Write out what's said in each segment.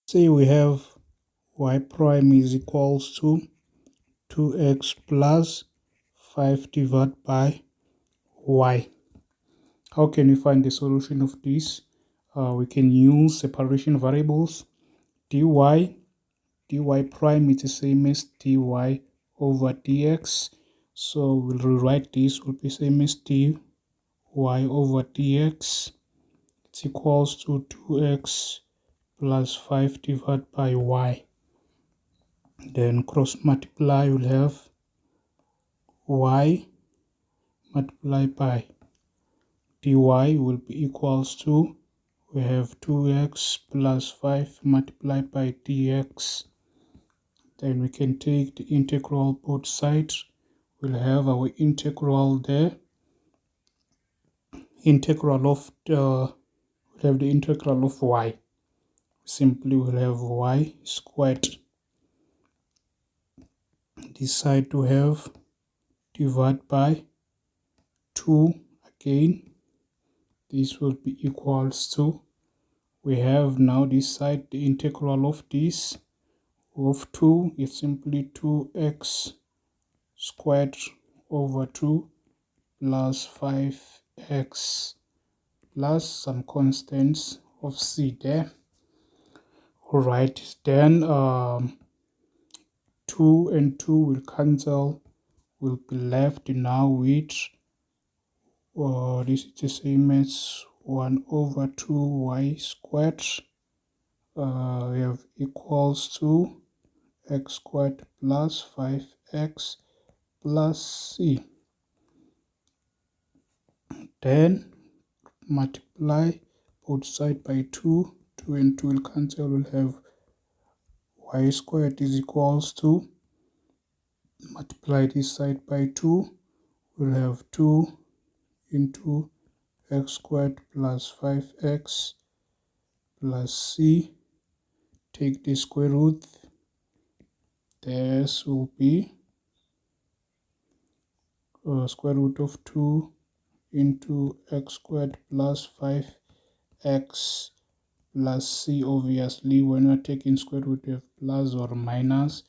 Say we have y prime is equals to 2x plus 5 divided by y. How can we find the solution of this? We can use separation variables. dy prime is the same as dy over dx. So we'll rewrite this, will be same as dy over dx. It's equals to 2x plus 5 divided by y. Then cross multiply, we'll have y multiplied by dy will be equals to, we have 2x plus 5 multiplied by dx. Then we can take the integral both sides. We'll have our integral there. Integral of we'll have the integral of y. Simply we'll have y squared. This side to have divided by 2 again. This will be equals to, we have now this side the integral of this of 2 is simply 2x squared over 2 plus 5x plus some constants of c there. Alright, then 2 and 2 will cancel, will be left now with this is the same as 1 over 2y squared. We have equals to x squared plus 5x plus c. Then multiply both sides by 2. 2 and 2 will cancel, we'll have y squared is equals to, multiply this side by 2, we'll have 2 into x squared plus 5x plus c. Take the square root. This will be square root of 2 into x squared plus 5x plus c. Obviously when we're taking square root we have plus or minus,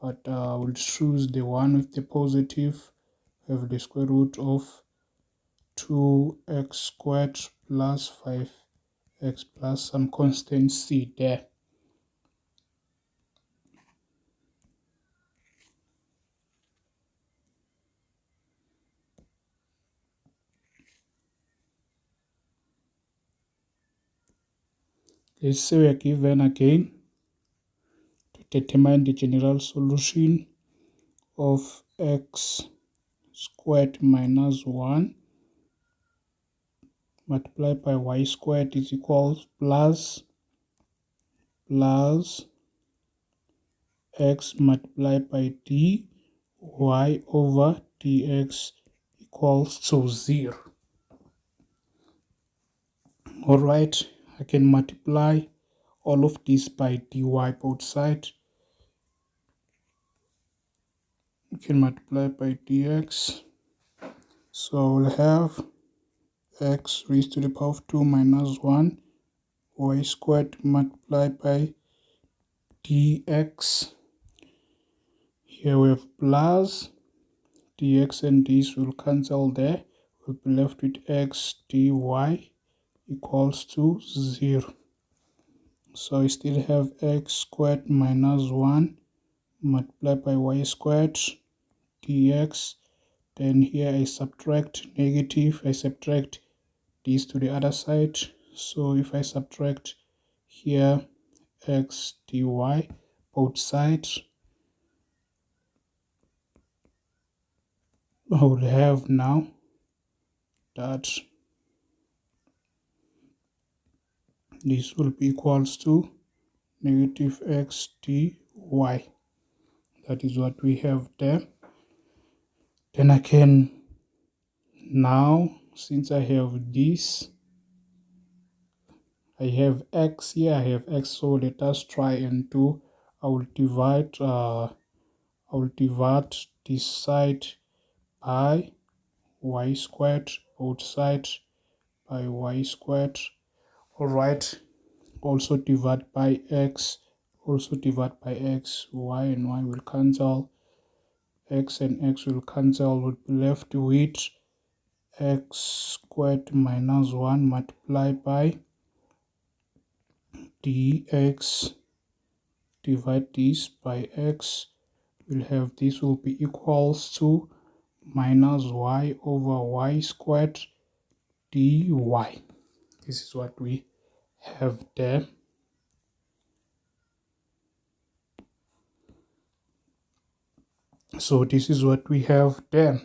but we'll choose the one with the positive. We have the square root of 2x squared plus 5x plus some constant c there. Let's say we are given again to determine the general solution of x squared minus 1 multiplied by y squared is equals plus x multiplied by dy over dx equals to 0. Alright, I can multiply all of this by dy both sides. We can multiply by dx. So we'll have x raised to the power of 2 minus 1 y squared multiplied by dx. Here we have plus dx and this will cancel there. We'll be left with x dy equals to 0. So we still have x squared minus 1 multiplied by y squared dx. Then here I subtract negative, I subtract this to the other side. So if I subtract here x dy both sides, I will have now that this will be equals to negative x dy. That is what we have there. Then I can now, since I have this, I have x here, I have x, so let us try and do, I will divide this side by y squared, both sides by y squared. Alright, also divide by x, also divide by x, y and y will cancel, x and x will cancel, will be left with x squared minus 1 multiplied by dx, divide this by x, we'll have this will be equals to minus y over y squared dy. This is what we have there. So this is what we have there.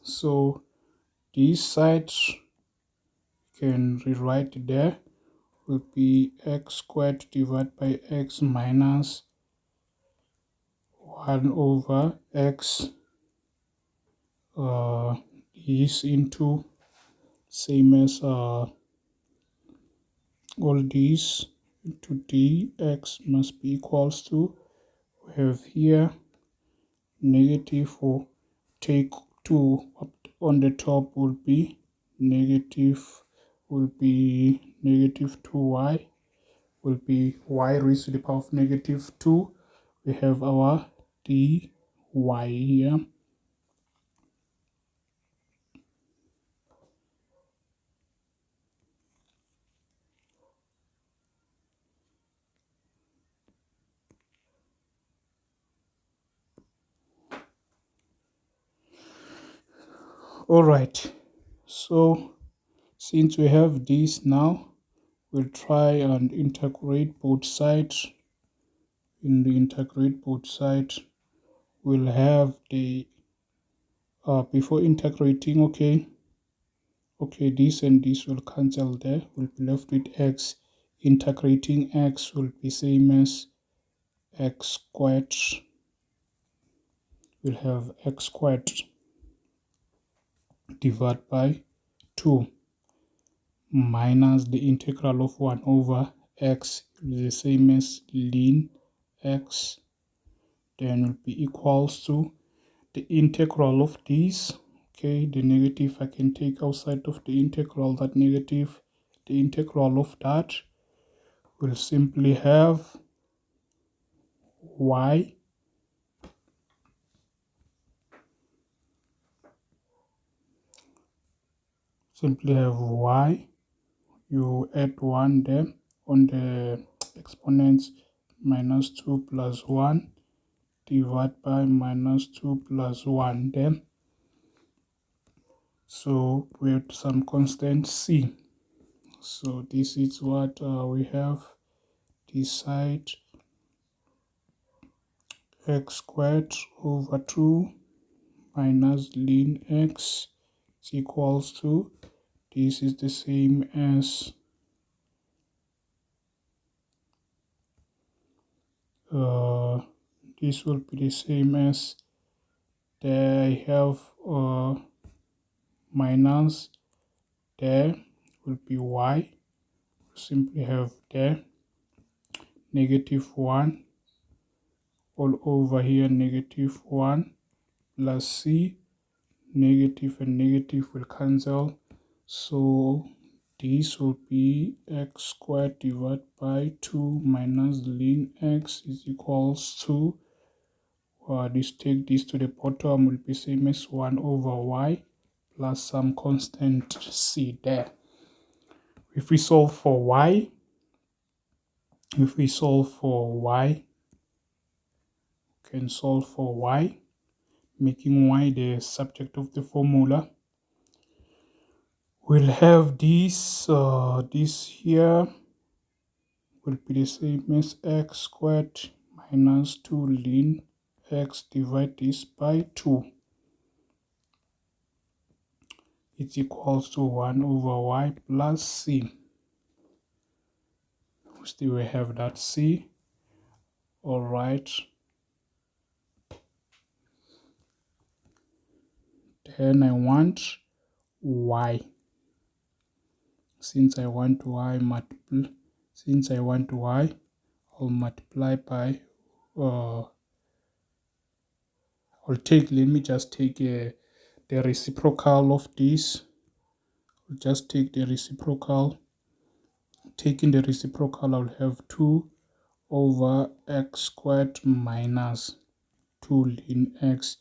So this side can rewrite there will be x squared divided by x minus 1 over x is into same as all these into dx must be equals to, we have here negative 4, take 2 up on the top will be negative 2y, will be y raised to the power of negative 2. We have our dy here. Alright, so since we have this now, we'll try and integrate both sides. In the integrate both sides, we'll have the before integrating, okay, this and this will cancel there, we'll be left with x. Integrating x will be same as x squared, we'll have x squared divided by 2 minus the integral of 1 over x is the same as ln x, then will be equals to the integral of this, okay, the negative I can take outside of the integral, that negative, the integral of that will simply have y you add 1 there on the exponents, minus 2 plus 1 divided by minus 2 plus 1 then. So we have some constant c. So this is what we have. This side x squared over 2 minus ln x is equals to, this is the same as this will be the same as, there I have minus, there will be y, simply have there negative 1 all over here, negative 1 plus c, negative and negative will cancel, so this will be x squared divided by 2 minus ln x is equals to, this take this to the bottom will be same as 1 over y plus some constant c there. If we solve for y, can solve for y, making y the subject of the formula, we'll have this, this here will be the same as x squared minus 2 ln x, divide this by 2. It's equals to 1 over y plus c. Still we have that c. Alright. Then I want y. Since I want y, I'll multiply by let me just take the reciprocal of this. I'll just take the reciprocal taking the reciprocal, I'll have 2 over x squared minus 2 ln x.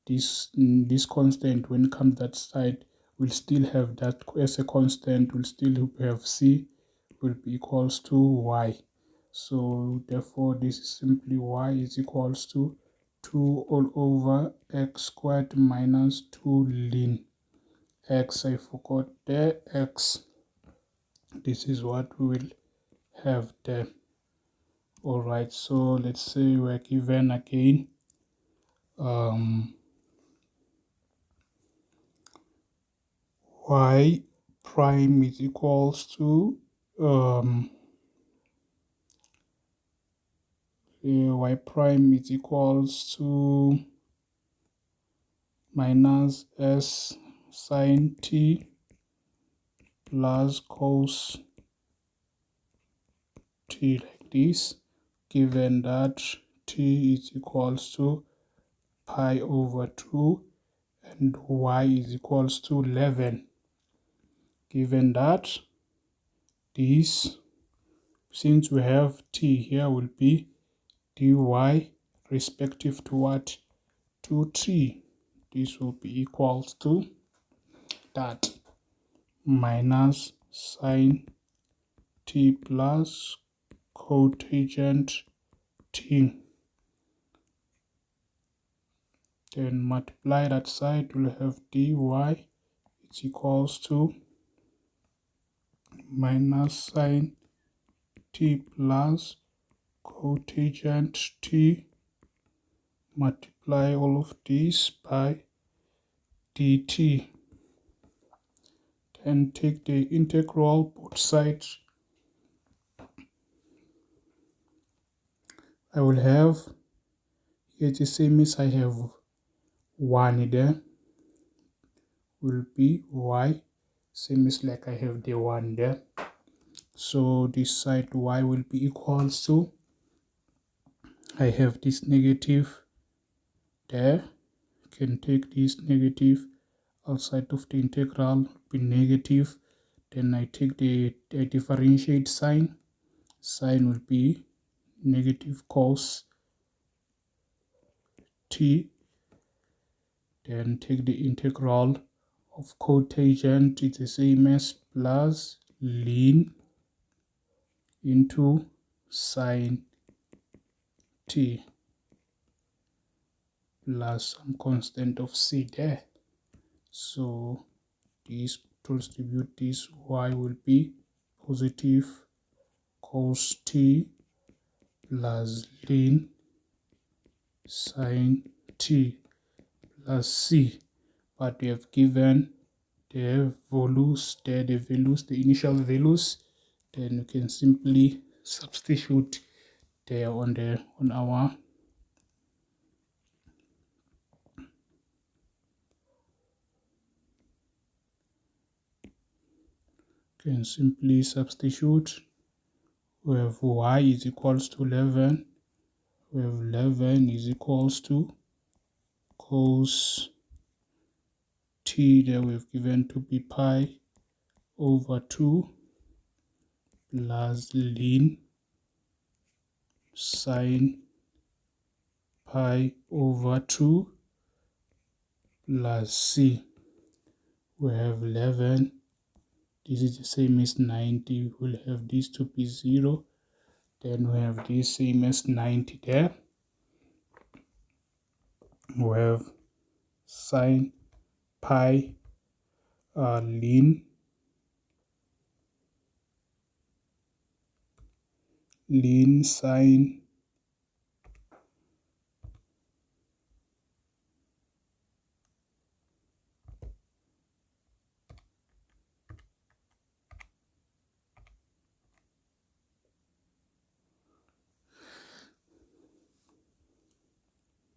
This constant, when it comes that side, we'll still have that as a constant. We'll still have c will be equals to y. So therefore this is simply y is equals to 2 all over x squared minus 2 ln x. I forgot the x. This is what we will have there. Alright, so let's say we're given again y prime is equals to y prime is equals to minus s sine t plus cos t, like this, given that t is equals to pi over 2 and y is equals to 11. Given that this, since we have t here, will be dy respective to what? To t. This will be equals to that minus sine t plus cotangent t. Then multiply that side, we'll have dy is equals to minus sine t plus cotangent t, multiply all of this by dt. Then take the integral both sides. I will have here the same as I have 1 there, will be y, same as like I have the 1 there. So this side y will be equals to, I have this negative there, you can take this negative outside of the integral, be negative. Then I take the differentiate sign, will be negative cos t. Then take the integral of cotangent, it's the same as plus ln into sine t plus some constant of c there. So this to distribute this, y will be positive cos t plus ln sine t plus c. But we have given the values there, the initial values. Then you can simply substitute there on our can simply substitute. We have y is equals to 11. We have 11 is equals to cos t, that we've given to be pi over 2 plus ln sine pi over 2 plus c. We have 11. This is the same as 90. We'll have this to be 0. Then we have this same as 90 there. We have sine pi ln sine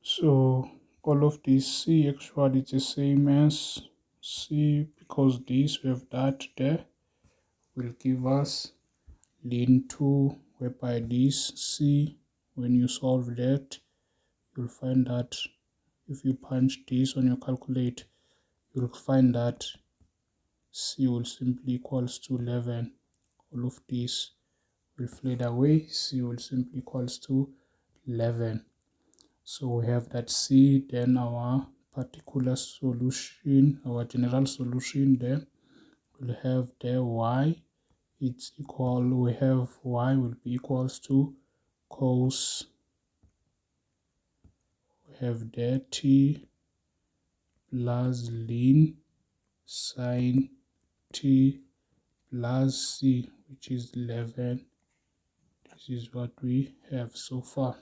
so all of this c actually is the same as c, because this we have that there will give us ln 2, whereby this c, when you solve that, you'll find that if you punch this on your calculator, you'll find that c will simply equals to 11 all of this will fade away. C will simply equals to 11. So we have that C, then our particular solution, our general solution, then we'll have the Y, it's equal, we have Y will be equals to cos, we have the T plus ln sine T plus C, which is 11. This is what we have so far.